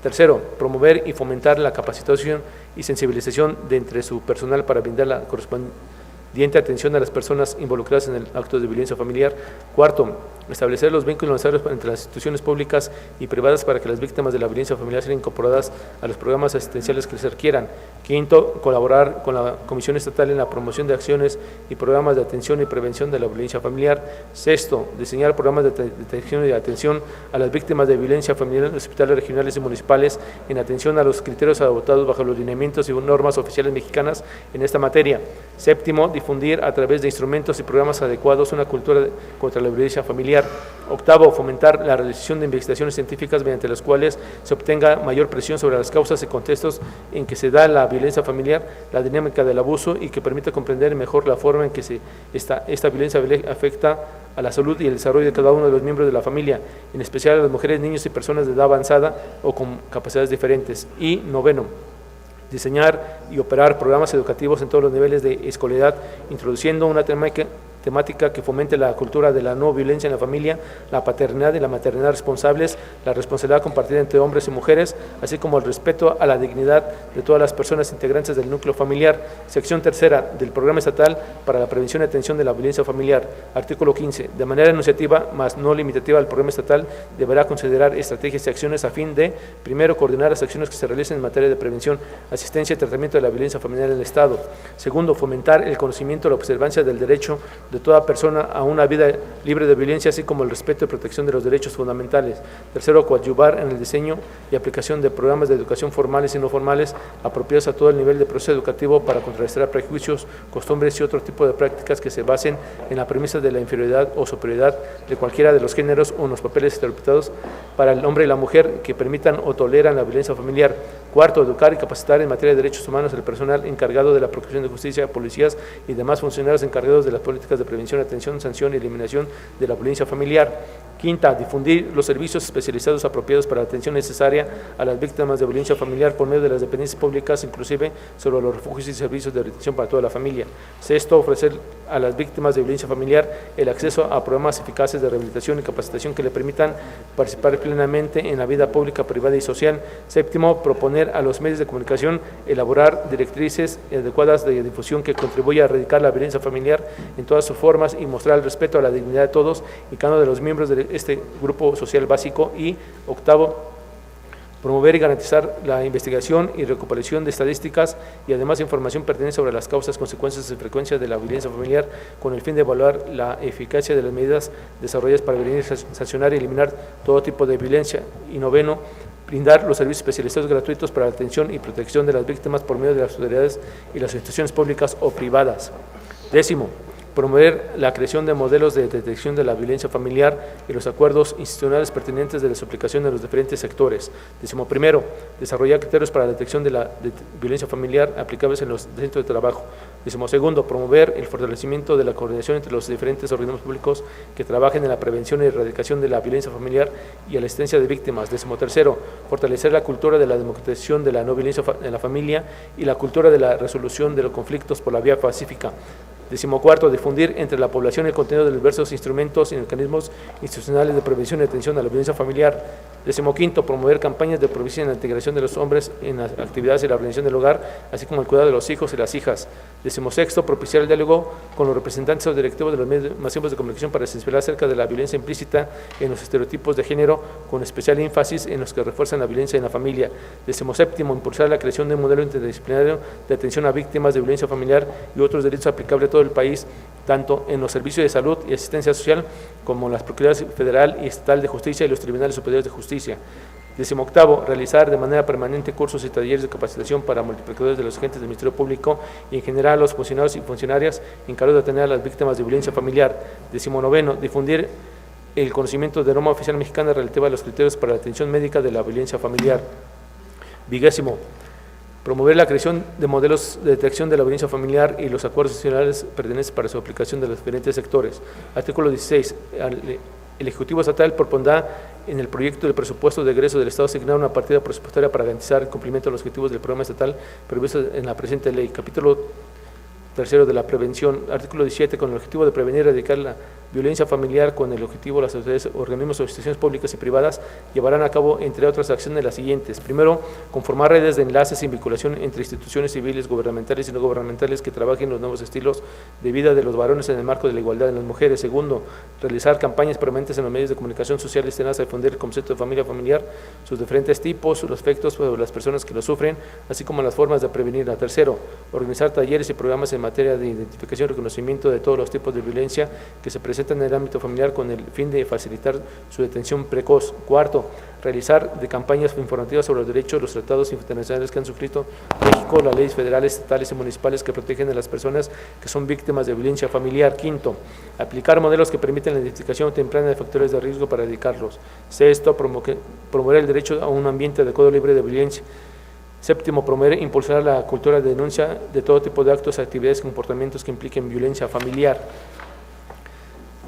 Tercero, promover y fomentar la capacitación y sensibilización de entre su personal para brindar la correspondiente atención a las personas involucradas en el acto de violencia familiar. Cuarto, establecer los vínculos necesarios entre las instituciones públicas y privadas para que las víctimas de la violencia familiar sean incorporadas a los programas asistenciales que se requieran. Quinto, colaborar con la Comisión Estatal en la promoción de acciones y programas de atención y prevención de la violencia familiar. Sexto, diseñar programas de detección y de atención a las víctimas de violencia familiar en los hospitales regionales y municipales en atención a los criterios adoptados bajo los lineamientos y normas oficiales mexicanas en esta materia. Séptimo, difundir a través de instrumentos y programas adecuados una cultura contra la violencia familiar. Octavo, fomentar la realización de investigaciones científicas mediante las cuales se obtenga mayor presión sobre las causas y contextos en que se da la violencia familiar, la dinámica del abuso y que permita comprender mejor la forma en que esta violencia afecta a la salud y el desarrollo de cada uno de los miembros de la familia, en especial a las mujeres, niños y personas de edad avanzada o con capacidades diferentes. Y noveno, diseñar y operar programas educativos en todos los niveles de escolaridad, introduciendo una temática que fomente la cultura de la no violencia en la familia, la paternidad y la maternidad responsables, la responsabilidad compartida entre hombres y mujeres, así como el respeto a la dignidad de todas las personas integrantes del núcleo familiar. Sección tercera del Programa Estatal para la Prevención y Atención de la Violencia Familiar. Artículo 15. De manera enunciativa, mas no limitativa, el Programa Estatal deberá considerar estrategias y acciones a fin de, primero, coordinar las acciones que se realicen en materia de prevención, asistencia y tratamiento de la violencia familiar en el Estado. Segundo, fomentar el conocimiento y la observancia del derecho de toda persona a una vida libre de violencia, así como el respeto y protección de los derechos fundamentales. Tercero, coadyuvar en el diseño y aplicación de programas de educación formales y no formales apropiados a todo el nivel de proceso educativo para contrarrestar prejuicios, costumbres y otro tipo de prácticas que se basen en la premisa de la inferioridad o superioridad de cualquiera de los géneros o en los papeles estereotipados para el hombre y la mujer que permitan o toleran la violencia familiar. Cuarto, educar y capacitar en materia de derechos humanos al personal encargado de la Procuración de Justicia, policías y demás funcionarios encargados de las políticas de prevención, atención, sanción y eliminación de la violencia familiar. Quinta, difundir los servicios especializados apropiados para la atención necesaria a las víctimas de violencia familiar por medio de las dependencias públicas, inclusive sobre los refugios y servicios de atención para toda la familia. Sexto, ofrecer a las víctimas de violencia familiar el acceso a programas eficaces de rehabilitación y capacitación que le permitan participar plenamente en la vida pública, privada y social. Séptimo, proponer a los medios de comunicación elaborar directrices adecuadas de difusión que contribuya a erradicar la violencia familiar en todas sus formas y mostrar el respeto a la dignidad de todos y cada uno de los miembros de este grupo social básico. Y octavo, promover y garantizar la investigación y recopilación de estadísticas y además información pertinente sobre las causas, consecuencias y frecuencias de la violencia familiar con el fin de evaluar la eficacia de las medidas desarrolladas para prevenir, sancionar y eliminar todo tipo de violencia. Y noveno, brindar los servicios especializados gratuitos para la atención y protección de las víctimas por medio de las autoridades y las instituciones públicas o privadas. Décimo, promover la creación de modelos de detección de la violencia familiar y los acuerdos institucionales pertinentes de la aplicación de los diferentes sectores. Décimo primero, desarrollar criterios para la detección de la violencia familiar aplicables en los centros de trabajo. Décimo segundo, promover el fortalecimiento de la coordinación entre los diferentes organismos públicos que trabajen en la prevención y erradicación de la violencia familiar y a la asistencia de víctimas. Décimo tercero, fortalecer la cultura de la democratización de la no violencia en la familia y la cultura de la resolución de los conflictos por la vía pacífica. Decimocuarto, difundir entre la población el contenido de los diversos instrumentos y mecanismos institucionales de prevención y atención a la violencia familiar. Decimoquinto, promover campañas de provisión y la integración de los hombres en las actividades de la organización del hogar, así como el cuidado de los hijos y las hijas. Decimosexto, propiciar el diálogo con los representantes o directivos de los medios masivos de comunicación para sensibilizar acerca de la violencia implícita en los estereotipos de género, con especial énfasis en los que refuerzan la violencia en la familia. Decimoséptimo, impulsar la creación de un modelo interdisciplinario de atención a víctimas de violencia familiar y otros delitos aplicables a todo el país, tanto en los servicios de salud y asistencia social como en las Procuradurías Federal y Estatal de Justicia y los Tribunales Superiores de Justicia. Decimoctavo, realizar de manera permanente cursos y talleres de capacitación para multiplicadores de los agentes del Ministerio Público y en general a los funcionarios y funcionarias encargados de atender a las víctimas de violencia familiar. Decimonoveno, difundir el conocimiento de norma oficial mexicana relativa a los criterios para la atención médica de la violencia familiar. 20, promover la creación de modelos de detección de la violencia familiar y los acuerdos nacionales pertinentes para su aplicación de los diferentes sectores. Artículo 16. El Ejecutivo Estatal propondrá en el proyecto de presupuesto de egreso del Estado asignar una partida presupuestaria para garantizar el cumplimiento de los objetivos del programa estatal previsto en la presente ley. Capítulo 3 de la prevención. Artículo 17. Con el objetivo de prevenir y erradicar la violencia familiar, con el objetivo las autoridades, organismos o instituciones públicas y privadas llevarán a cabo, entre otras acciones, las siguientes. Primero, conformar redes de enlaces y vinculación entre instituciones civiles, gubernamentales y no gubernamentales que trabajen los nuevos estilos de vida de los varones en el marco de la igualdad en las mujeres. Segundo, realizar campañas permanentes en los medios de comunicación social destinadas a difundir el concepto de familia familiar, sus diferentes tipos, sus efectos sobre las personas que lo sufren, así como las formas de prevenirla. Tercero, organizar talleres y programas en materia de identificación y reconocimiento de todos los tipos de violencia que se presentan en el ámbito familiar con el fin de facilitar su detención precoz. Cuarto, realizar de campañas informativas sobre los derechos, los tratados internacionales que han suscrito México, las leyes federales, estatales y municipales que protegen a las personas que son víctimas de violencia familiar. Quinto, aplicar modelos que permiten la identificación temprana de factores de riesgo para erradicarlos. Sexto, promover el derecho a un ambiente adecuado libre de violencia. Séptimo, promover e impulsar la cultura de denuncia de todo tipo de actos, actividades y comportamientos que impliquen violencia familiar.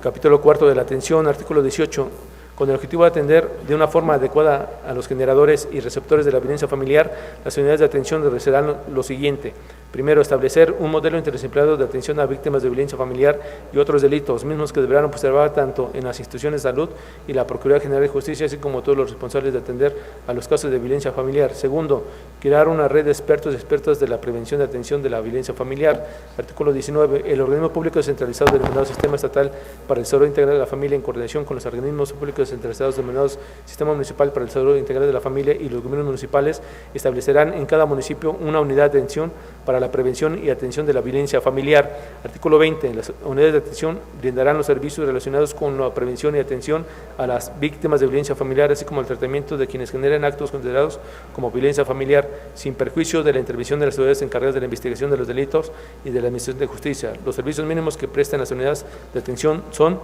Capítulo 4 de la atención, artículo 18. Con el objetivo de atender de una forma adecuada a los generadores y receptores de la violencia familiar, las unidades de atención realizarán lo siguiente. Primero, establecer un modelo interdisciplinario de atención a víctimas de violencia familiar y otros delitos, mismos que deberán observar tanto en las instituciones de salud y la Procuraduría General de Justicia, así como todos los responsables de atender a los casos de violencia familiar. Segundo, crear una red de expertos y expertas de la prevención y atención de la violencia familiar. Artículo 19. El organismo público descentralizado denominado Sistema Estatal para el Desarrollo Integral de la Familia, en coordinación con los organismos públicos descentralizados denominados Sistema Municipal para el Desarrollo Integral de la Familia y los gobiernos municipales, establecerán en cada municipio una unidad de atención para la prevención y atención de la violencia familiar. Artículo 20. Las unidades de atención brindarán los servicios relacionados con la prevención y atención a las víctimas de violencia familiar, así como el tratamiento de quienes generan actos considerados como violencia familiar, sin perjuicio de la intervención de las autoridades encargadas de la investigación de los delitos y de la administración de justicia. Los servicios mínimos que prestan las unidades de atención son: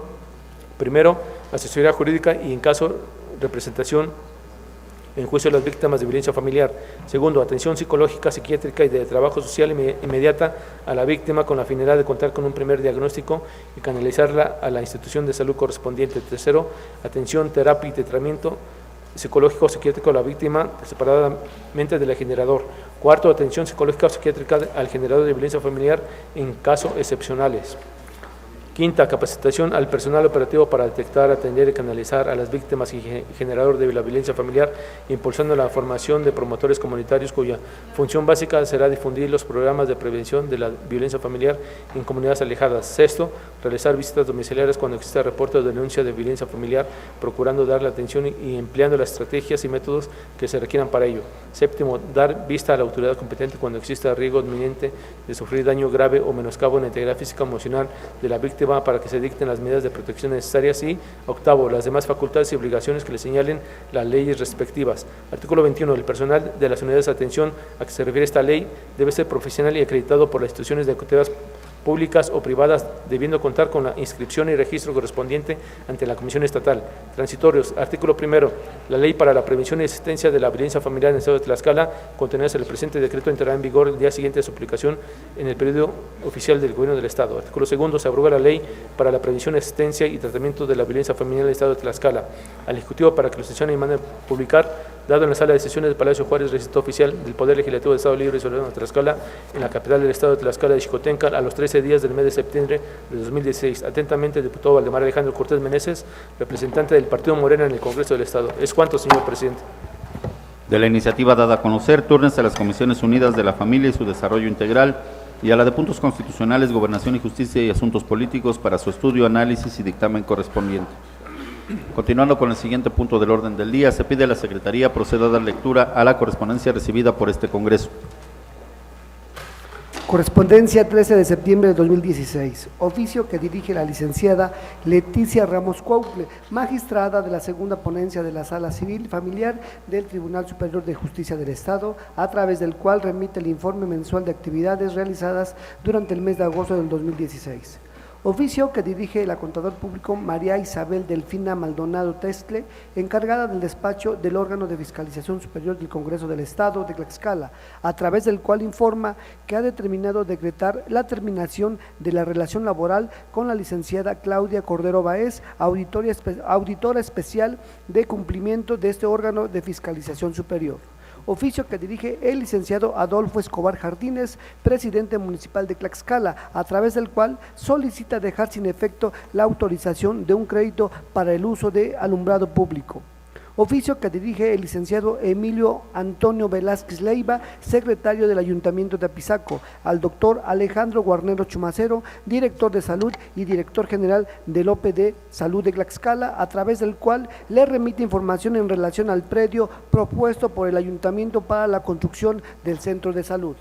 primero, asesoría jurídica y, en caso, representación en juicio de las víctimas de violencia familiar. Segundo, atención psicológica, psiquiátrica y de trabajo social inmediata a la víctima con la finalidad de contar con un primer diagnóstico y canalizarla a la institución de salud correspondiente. Tercero, atención, terapia y tratamiento psicológico o psiquiátrico a la víctima separadamente del generador. Cuarto, atención psicológica o psiquiátrica al generador de violencia familiar en casos excepcionales. Quinta, capacitación al personal operativo para detectar, atender y canalizar a las víctimas y generador de la violencia familiar, impulsando la formación de promotores comunitarios cuya función básica será difundir los programas de prevención de la violencia familiar en comunidades alejadas. Sexto, realizar visitas domiciliarias cuando exista reporte o denuncia de violencia familiar, procurando dar la atención y empleando las estrategias y métodos que se requieran para ello. Séptimo, dar vista a la autoridad competente cuando exista riesgo inminente de sufrir daño grave o menoscabo en la integridad física o emocional de la víctima, para que se dicten las medidas de protección necesarias. Y octavo, las demás facultades y obligaciones que le señalen las leyes respectivas. Artículo 21. El personal de las unidades de atención a que se refiere esta ley debe ser profesional y acreditado por las instituciones educativas públicas o privadas, debiendo contar con la inscripción y registro correspondiente ante la Comisión Estatal. Transitorios. Artículo 1. La Ley para la Prevención y Existencia de la Violencia Familiar en el Estado de Tlaxcala, contenidas en el presente decreto, entrará en vigor el día siguiente de su publicación en el periódico oficial del Gobierno del Estado. Artículo 2. Se abroga la Ley para la Prevención, Existencia y Tratamiento de la Violencia Familiar en el Estado de Tlaxcala. Al Ejecutivo, para que lo sancione y mande a publicar, dado en la Sala de Sesiones del Palacio Juárez, recinto oficial del Poder Legislativo del Estado Libre y Soberano de Tlaxcala, en la capital del Estado de Tlaxcala de Xicotenca, a los 13 días del mes de septiembre de 2016. Atentamente, el diputado Valdemar Alejandro Cortés Meneses, representante del Partido Morena en el Congreso del Estado. Es cuanto, señor presidente. De la iniciativa dada a conocer, túrnense a las Comisiones Unidas de la Familia y su Desarrollo Integral y a la de Puntos Constitucionales, Gobernación y Justicia y Asuntos Políticos para su estudio, análisis y dictamen correspondiente. Continuando con el siguiente punto del orden del día, se pide a la Secretaría proceda a dar lectura a la correspondencia recibida por este Congreso. Correspondencia 13 de septiembre de 2016. Oficio que dirige la licenciada Leticia Ramos Cuautle, magistrada de la segunda ponencia de la Sala Civil Familiar del Tribunal Superior de Justicia del Estado, a través del cual remite el informe mensual de actividades realizadas durante el mes de agosto del 2016. Oficio que dirige la contador público María Isabel Delfina Maldonado Testle, encargada del despacho del órgano de fiscalización superior del Congreso del Estado de Tlaxcala, a través del cual informa que ha determinado decretar la terminación de la relación laboral con la licenciada Claudia Cordero Baez, auditora especial de cumplimiento de este órgano de fiscalización superior. Oficio que dirige el licenciado Adolfo Escobar Jardines, presidente municipal de Tlaxcala, a través del cual solicita dejar sin efecto la autorización de un crédito para el uso de alumbrado público. Oficio que dirige el licenciado Emilio Antonio Velázquez Leiva, secretario del Ayuntamiento de Apizaco, al doctor Alejandro Guarnero Chumacero, director de Salud y director general del OPD Salud de Tlaxcala, a través del cual le remite información en relación al predio propuesto por el Ayuntamiento para la construcción del Centro de Salud.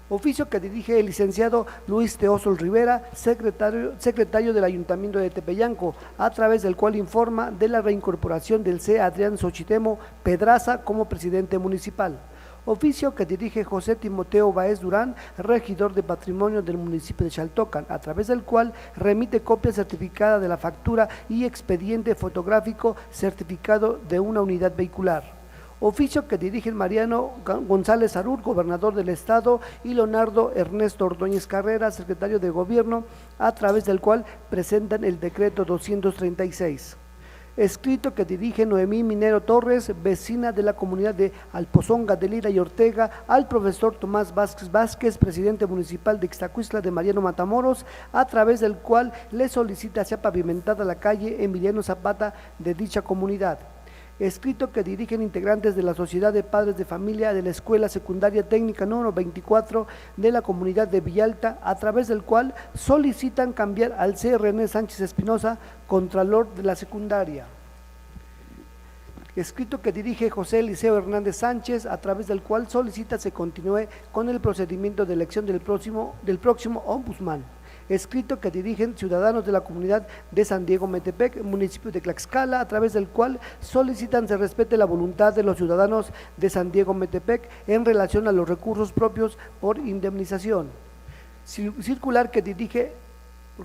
Oficio que dirige el licenciado Luis Teósol Rivera, secretario del Ayuntamiento de Tepeyanco, a través del cual informa de la reincorporación del C. Adrián Xochitemo Pedraza como presidente municipal. Oficio que dirige José Timoteo Baez Durán, regidor de Patrimonio del municipio de Xaltocan, a través del cual remite copia certificada de la factura y expediente fotográfico certificado de una unidad vehicular. Oficio que dirigen Mariano González Arur, gobernador del estado, y Leonardo Ernesto Ordóñez Carrera, secretario de Gobierno, a través del cual presentan el decreto 236. Escrito que dirige Noemí Minero Torres, vecina de la comunidad de Alpozonga de Lira y Ortega, al profesor Tomás Vázquez, presidente municipal de Ixtacuistla de Mariano Matamoros, a través del cual le solicita sea pavimentada la calle Emiliano Zapata de dicha comunidad. Escrito que dirigen integrantes de la Sociedad de Padres de Familia de la Escuela Secundaria Técnica número 24 de la comunidad de Villalta, a través del cual solicitan cambiar al C. René Sánchez Espinosa, contralor de la secundaria. Escrito que dirige José Eliseo Hernández Sánchez, a través del cual solicita se continúe con el procedimiento de elección del próximo ombudsman. Escrito que dirigen ciudadanos de la comunidad de San Diego Metepec, municipio de Tlaxcala, a través del cual solicitan se respete la voluntad de los ciudadanos de San Diego Metepec en relación a los recursos propios por indemnización. Circular que dirige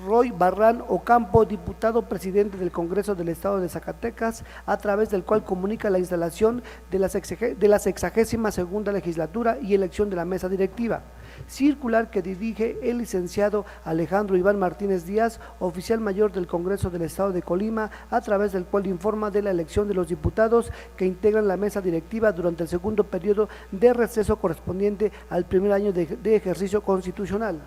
Roy Barrán Ocampo, diputado presidente del Congreso del Estado de Zacatecas, a través del cual comunica la instalación de la 62ª legislatura y elección de la mesa directiva. Circular que dirige el licenciado Alejandro Iván Martínez Díaz, oficial mayor del Congreso del Estado de Colima, a través del cual informa de la elección de los diputados que integran la mesa directiva durante el segundo periodo de receso correspondiente al primer año de ejercicio constitucional.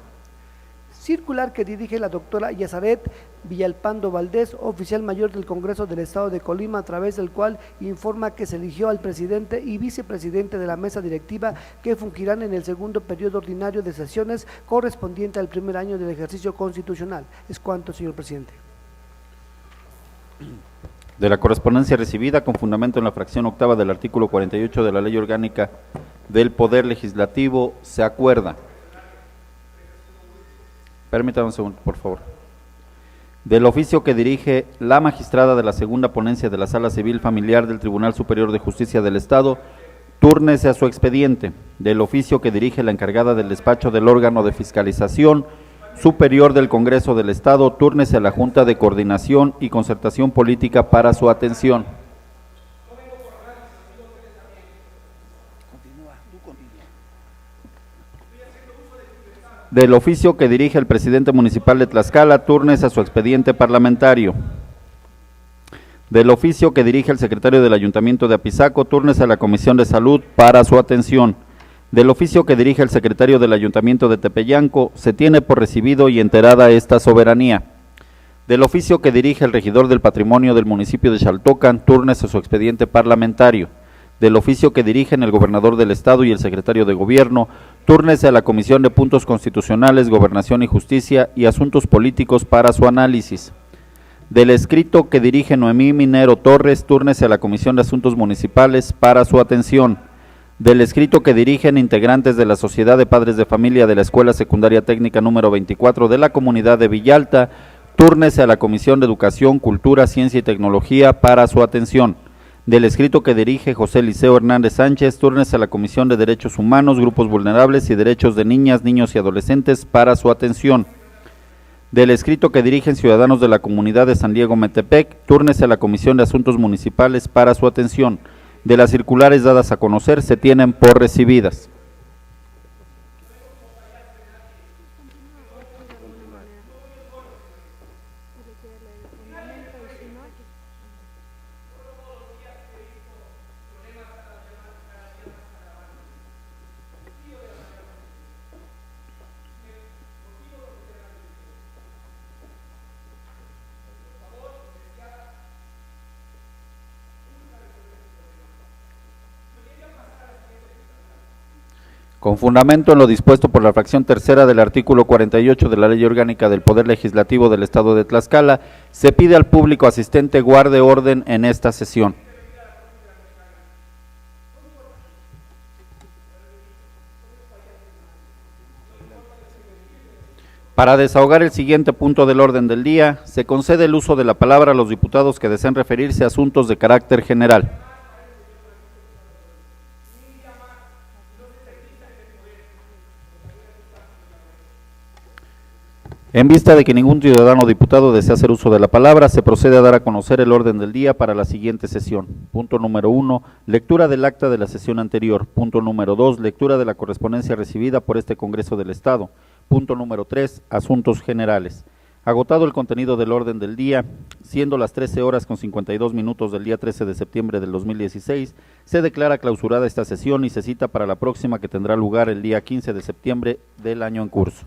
Circular que dirige la doctora Yazaret Villalpando Valdés, oficial mayor del Congreso del Estado de Colima, a través del cual informa que se eligió al presidente y vicepresidente de la mesa directiva que fungirán en el segundo periodo ordinario de sesiones correspondiente al primer año del ejercicio constitucional. Es cuanto, señor presidente. De la correspondencia recibida, con fundamento en la fracción octava del artículo 48 de la Ley Orgánica del Poder Legislativo, se acuerda. Permítame un segundo, por favor. Del oficio que dirige la magistrada de la segunda ponencia de la Sala Civil Familiar del Tribunal Superior de Justicia del Estado, túrnese a su expediente. Del oficio que dirige la encargada del despacho del órgano de fiscalización superior del Congreso del Estado, túrnese a la Junta de Coordinación y Concertación Política para su atención. Del oficio que dirige el presidente municipal de Tlaxcala, túrnese a su expediente parlamentario. Del oficio que dirige el secretario del Ayuntamiento de Apizaco, túrnese a la Comisión de Salud para su atención. Del oficio que dirige el secretario del Ayuntamiento de Tepeyanco, se tiene por recibido y enterada esta soberanía. Del oficio que dirige el regidor del Patrimonio del municipio de Xaltocan, túrnese a su expediente parlamentario. Del oficio que dirigen el gobernador del estado y el secretario de gobierno, túrnese a la Comisión de Puntos Constitucionales, Gobernación y Justicia y Asuntos Políticos para su análisis. Del escrito que dirige Noemí Minero Torres, túrnese a la Comisión de Asuntos Municipales para su atención. Del escrito que dirigen integrantes de la Sociedad de Padres de Familia de la Escuela Secundaria Técnica número 24 de la comunidad de Villalta, túrnese a la Comisión de Educación, Cultura, Ciencia y Tecnología para su atención. Del escrito que dirige José Eliseo Hernández Sánchez, túrnese a la Comisión de Derechos Humanos, Grupos Vulnerables y Derechos de Niñas, Niños y Adolescentes para su atención. del escrito que dirigen ciudadanos de la comunidad de San Diego Metepec, túrnese a la Comisión de Asuntos Municipales para su atención. De las circulares dadas a conocer se tienen por recibidas. Con fundamento en lo dispuesto por la fracción tercera del artículo 48 de la Ley Orgánica del Poder Legislativo del Estado de Tlaxcala, se pide al público asistente guarde orden en esta sesión. Para desahogar el siguiente punto del orden del día, se concede el uso de la palabra a los diputados que deseen referirse a asuntos de carácter general. En vista de que ningún ciudadano o diputado desea hacer uso de la palabra, se procede a dar a conocer el orden del día para la siguiente sesión. Punto número 1, lectura del acta de la sesión anterior. Punto número 2, lectura de la correspondencia recibida por este Congreso del Estado. Punto número 3, asuntos generales. Agotado el contenido del orden del día, siendo las 13:52 del día 13 de septiembre del 2016, se declara clausurada esta sesión y se cita para la próxima, que tendrá lugar el día 15 de septiembre del año en curso.